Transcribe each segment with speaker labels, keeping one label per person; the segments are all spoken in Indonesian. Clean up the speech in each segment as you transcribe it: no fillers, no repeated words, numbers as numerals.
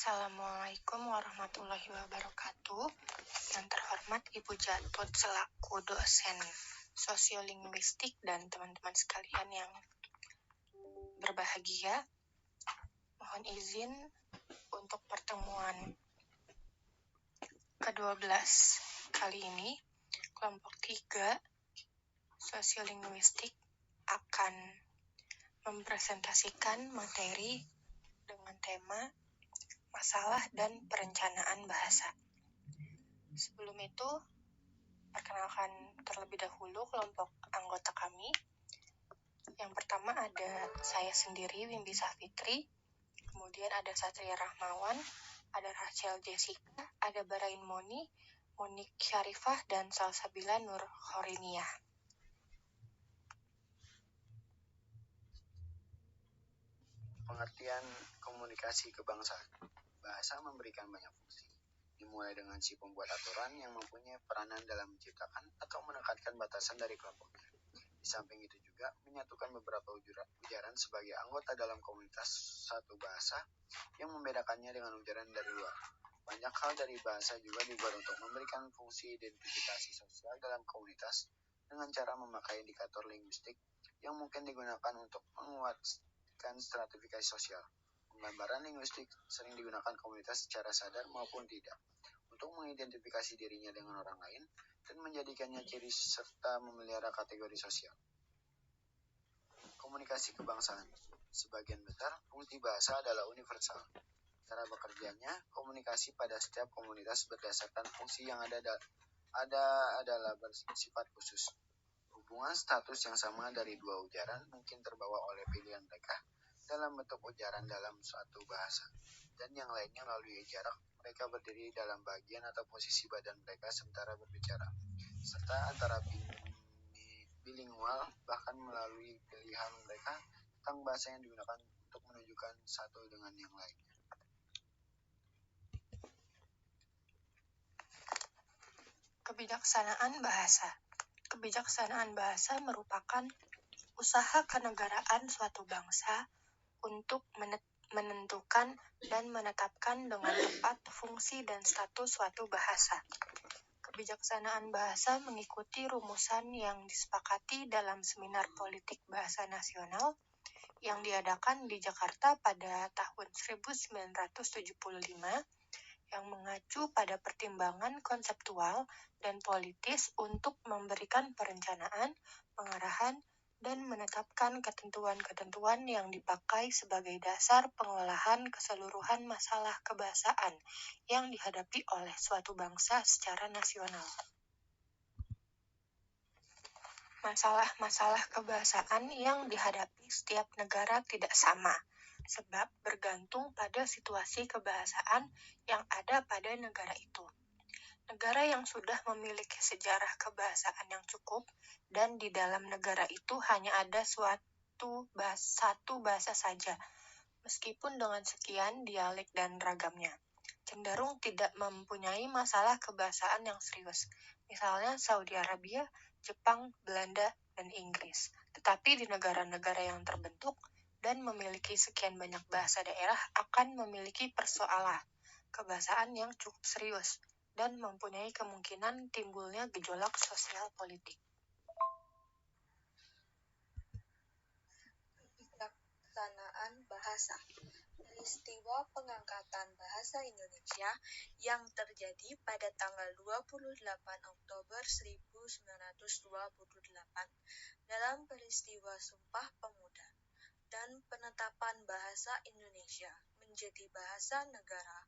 Speaker 1: Assalamualaikum warahmatullahi wabarakatuh. Yang terhormat Ibu Jatut selaku dosen sosiolinguistik dan teman-teman sekalian yang berbahagia, mohon izin untuk pertemuan ke-12 kali ini, kelompok 3 sosiolinguistik akan mempresentasikan materi dengan tema masalah dan perencanaan bahasa. Sebelum itu, perkenalkan terlebih dahulu kelompok anggota kami. Yang pertama ada saya sendiri, Wimbi Safitri, kemudian ada Satria Rahmawan, ada Rachel Jessica, ada Barain Moni, Monik Syarifah, dan Salsabila Nur Khoriniah.
Speaker 2: Pengertian komunikasi kebangsaan. Bahasa memberikan banyak fungsi, dimulai dengan si pembuat aturan yang mempunyai peranan dalam menciptakan atau menekankan batasan dari kelompoknya. Di samping itu juga menyatukan beberapa ujaran sebagai anggota dalam komunitas satu bahasa yang membedakannya dengan ujaran dari luar. Banyak hal dari bahasa juga dibuat untuk memberikan fungsi identifikasi sosial dalam komunitas dengan cara memakai indikator linguistik yang mungkin digunakan untuk menguatkan stratifikasi sosial. Penggambaran linguistik sering digunakan komunitas secara sadar maupun tidak untuk mengidentifikasi dirinya dengan orang lain dan menjadikannya ciri serta memelihara kategori sosial. Komunikasi kebangsaan. Sebagian besar fungsi bahasa adalah universal. Cara bekerjanya, komunikasi pada setiap komunitas berdasarkan fungsi yang ada adalah bersifat khusus. Hubungan status yang sama dari dua ujaran mungkin terbawa oleh pilihan mereka dalam bentuk ujaran dalam suatu bahasa, dan yang lainnya melalui jarak mereka berdiri dalam bagian atau posisi badan mereka sementara berbicara, serta antara bilingual bahkan melalui pilihan mereka tentang bahasa yang digunakan untuk menunjukkan satu dengan yang lainnya.
Speaker 1: Kebijaksanaan bahasa. Kebijaksanaan bahasa merupakan usaha kenegaraan suatu bangsa untuk menentukan dan menetapkan dengan tepat fungsi dan status suatu bahasa. Kebijaksanaan bahasa mengikuti rumusan yang disepakati dalam Seminar Politik Bahasa Nasional yang diadakan di Jakarta pada tahun 1975 yang mengacu pada pertimbangan konseptual dan politis untuk memberikan perencanaan, pengarahan, dan menetapkan ketentuan-ketentuan yang dipakai sebagai dasar pengolahan keseluruhan masalah kebahasaan yang dihadapi oleh suatu bangsa secara nasional. Masalah-masalah kebahasaan yang dihadapi setiap negara tidak sama, sebab bergantung pada situasi kebahasaan yang ada pada negara itu. Negara yang sudah memiliki sejarah kebahasaan yang cukup dan di dalam negara itu hanya ada satu bahasa saja, meskipun dengan sekian dialek dan ragamnya, cenderung tidak mempunyai masalah kebahasaan yang serius. Misalnya Saudi Arabia, Jepang, Belanda, dan Inggris. Tetapi di negara-negara yang terbentuk dan memiliki sekian banyak bahasa daerah akan memiliki persoalan kebahasaan yang cukup serius dan mempunyai kemungkinan timbulnya gejolak sosial politik.
Speaker 3: Kebijaksanaan bahasa. Peristiwa pengangkatan bahasa Indonesia yang terjadi pada tanggal 28 Oktober 1928 dalam peristiwa Sumpah Pemuda dan penetapan bahasa Indonesia menjadi bahasa negara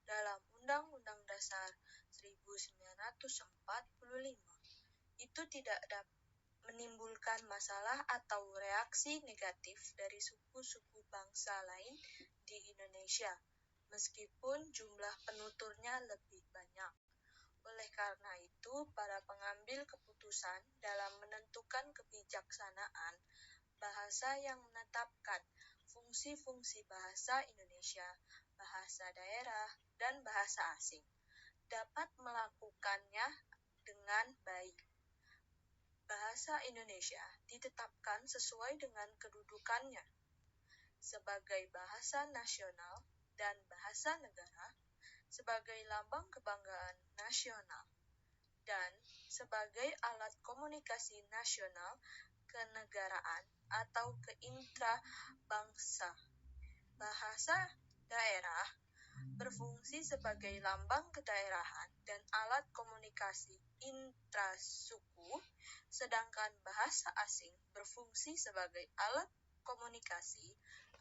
Speaker 3: dalam Undang-Undang Dasar 1945 itu tidak dapat menimbulkan masalah atau reaksi negatif dari suku-suku bangsa lain di Indonesia, meskipun jumlah penuturnya lebih banyak. Oleh karena itu, para pengambil keputusan dalam menentukan kebijaksanaan bahasa yang menetapkan fungsi-fungsi bahasa Indonesia, bahasa daerah, dan bahasa asing dapat melakukannya dengan baik. Bahasa Indonesia ditetapkan sesuai dengan kedudukannya sebagai bahasa nasional dan bahasa negara sebagai lambang kebanggaan nasional dan sebagai alat komunikasi nasional kenegaraan atau keintra-bangsa. Bahasa daerah berfungsi sebagai lambang kedaerahan dan alat komunikasi intrasuku, sedangkan bahasa asing berfungsi sebagai alat komunikasi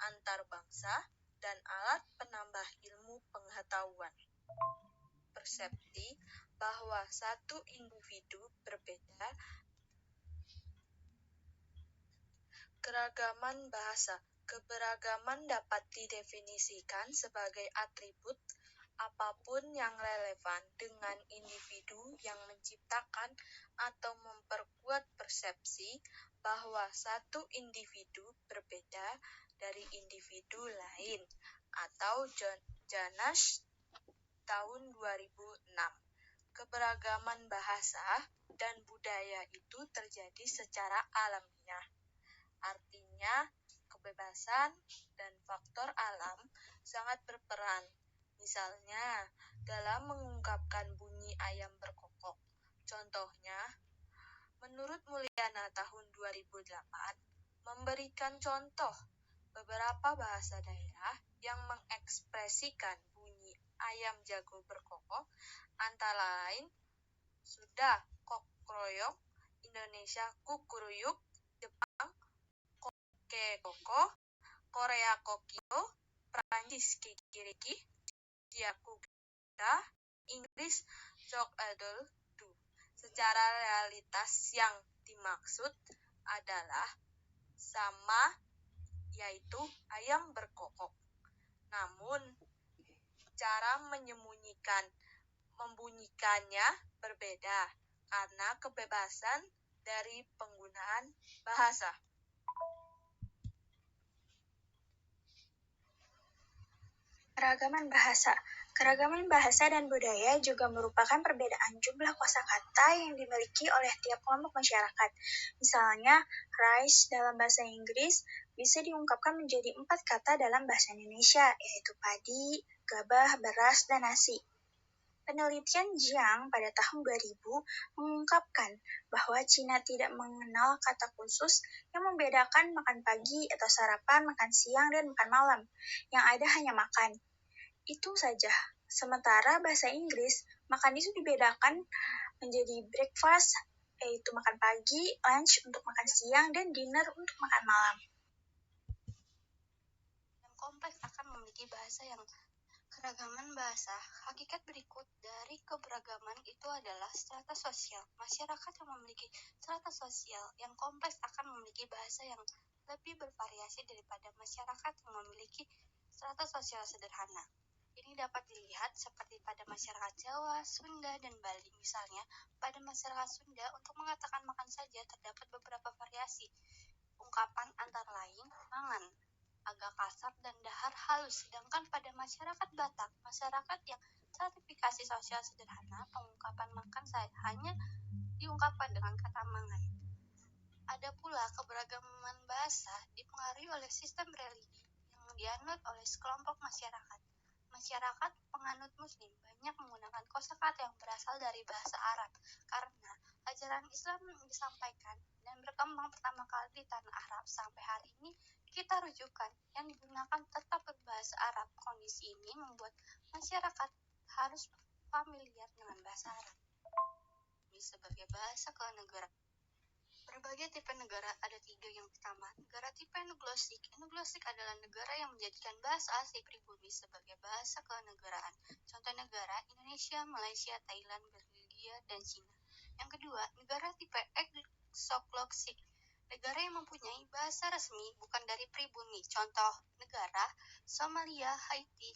Speaker 3: antar bangsa dan alat penambah ilmu pengetahuan. Persepsi bahwa satu individu berbeda. Keragaman bahasa. Keberagaman dapat didefinisikan sebagai atribut apapun yang relevan dengan individu yang menciptakan atau memperkuat persepsi bahwa satu individu berbeda dari individu lain, atau Janas tahun 2006. Keberagaman bahasa dan budaya itu terjadi secara alamiah. Artinya, kebebasan dan faktor alam sangat berperan. Misalnya, dalam mengungkapkan bunyi ayam berkokok. Contohnya, menurut Mulyana tahun 2008, memberikan contoh beberapa bahasa daerah yang mengekspresikan bunyi ayam jago berkokok, antara lain Sunda kokroyok, Indonesia kukuruyuk, Jepang kekoko, Korea kokyo, Prancis kikiriki, Rusia kukita, Inggris chok-a-doodle. Secara realitas yang dimaksud adalah sama, yaitu ayam berkokok. Namun, cara membunyikannya berbeda karena kebebasan dari penggunaan bahasa.
Speaker 4: Keragaman bahasa. Keragaman bahasa dan budaya juga merupakan perbedaan jumlah kosakata yang dimiliki oleh tiap kelompok masyarakat. Misalnya, rice dalam bahasa Inggris bisa diungkapkan menjadi 4 kata dalam bahasa Indonesia, yaitu padi, gabah, beras, dan nasi. Penelitian Jiang pada tahun 2000 mengungkapkan bahwa Cina tidak mengenal kata khusus yang membedakan makan pagi atau sarapan, makan siang, dan makan malam. Yang ada hanya makan. Itu saja. Sementara bahasa Inggris, makan itu dibedakan menjadi breakfast, yaitu makan pagi, lunch untuk makan siang, dan dinner untuk makan malam.
Speaker 1: Yang kompleks akan memiliki bahasa yang keragaman bahasa. Hakikat berikut dari keberagaman itu adalah strata sosial. Masyarakat yang memiliki strata sosial yang kompleks akan memiliki bahasa yang lebih bervariasi daripada masyarakat yang memiliki strata sosial sederhana. Ini dapat dilihat seperti pada masyarakat Jawa, Sunda, dan Bali. Misalnya, pada masyarakat Sunda, untuk mengatakan makan saja terdapat beberapa variasi. Ungkapan antara lain, mangan, agak kasar dan dahar halus. Sedangkan pada masyarakat Batak, masyarakat yang stratifikasi sosial sederhana, pengungkapan makan hanya diungkapkan dengan kata mangan. Ada pula keberagaman bahasa dipengaruhi oleh sistem religi yang dianut oleh sekelompok masyarakat. Masyarakat penganut Muslim banyak menggunakan kosakata yang berasal dari bahasa Arab karena ajaran Islam disampaikan dan berkembang pertama kali di tanah Arab. Sampai hari ini kita rujukan yang digunakan tetap berbahasa Arab. Kondisi ini membuat masyarakat harus familiar dengan bahasa Arab. Ini sebagai bahasa kenegaraan. Berbagai tipe negara ada 3. Yang pertama, negara tipe nuglosik. Nuglosik adalah negara yang menjadikan bahasa asli pribumi sebagai bahasa kenegaraan. Contoh negara, Indonesia, Malaysia, Thailand, Belgia, dan Cina. Yang kedua, negara tipe exoglossik. Negara yang mempunyai bahasa resmi bukan dari pribumi. Contoh negara, Somalia, Haiti,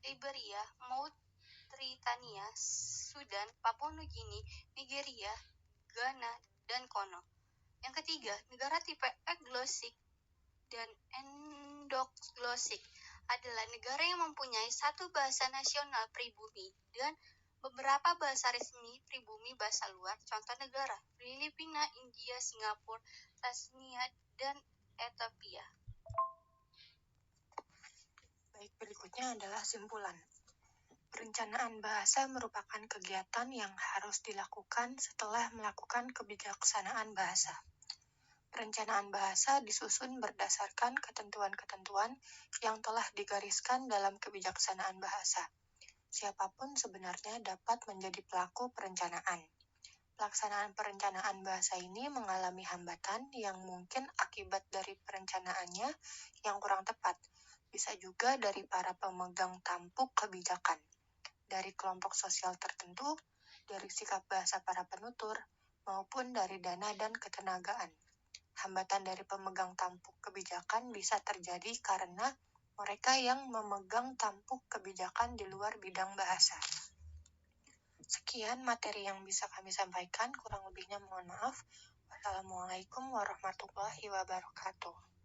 Speaker 1: Liberia, Mauritania, Sudan, Papua Nugini, Nigeria, Ghana, dan Kongo. Yang ketiga, negara tipe eglossik dan endoglosik adalah negara yang mempunyai satu bahasa nasional pribumi dan beberapa bahasa resmi pribumi bahasa luar. Contoh negara, Filipina, India, Singapura, Tasnia, dan Ethiopia. Baik, berikutnya adalah simpulan. Perencanaan bahasa merupakan kegiatan yang harus dilakukan setelah melakukan kebijaksanaan bahasa. Perencanaan bahasa disusun berdasarkan ketentuan-ketentuan yang telah digariskan dalam kebijaksanaan bahasa. Siapapun sebenarnya dapat menjadi pelaku perencanaan. Pelaksanaan perencanaan bahasa ini mengalami hambatan yang mungkin akibat dari perencanaannya yang kurang tepat, bisa juga dari para pemegang tampuk kebijakan, dari kelompok sosial tertentu, dari sikap bahasa para penutur, maupun dari dana dan ketenagaan. Hambatan dari pemegang tampuk kebijakan bisa terjadi karena mereka yang memegang tampuk kebijakan di luar bidang bahasa. Sekian materi yang bisa kami sampaikan, kurang lebihnya mohon maaf. Wassalamualaikum warahmatullahi wabarakatuh.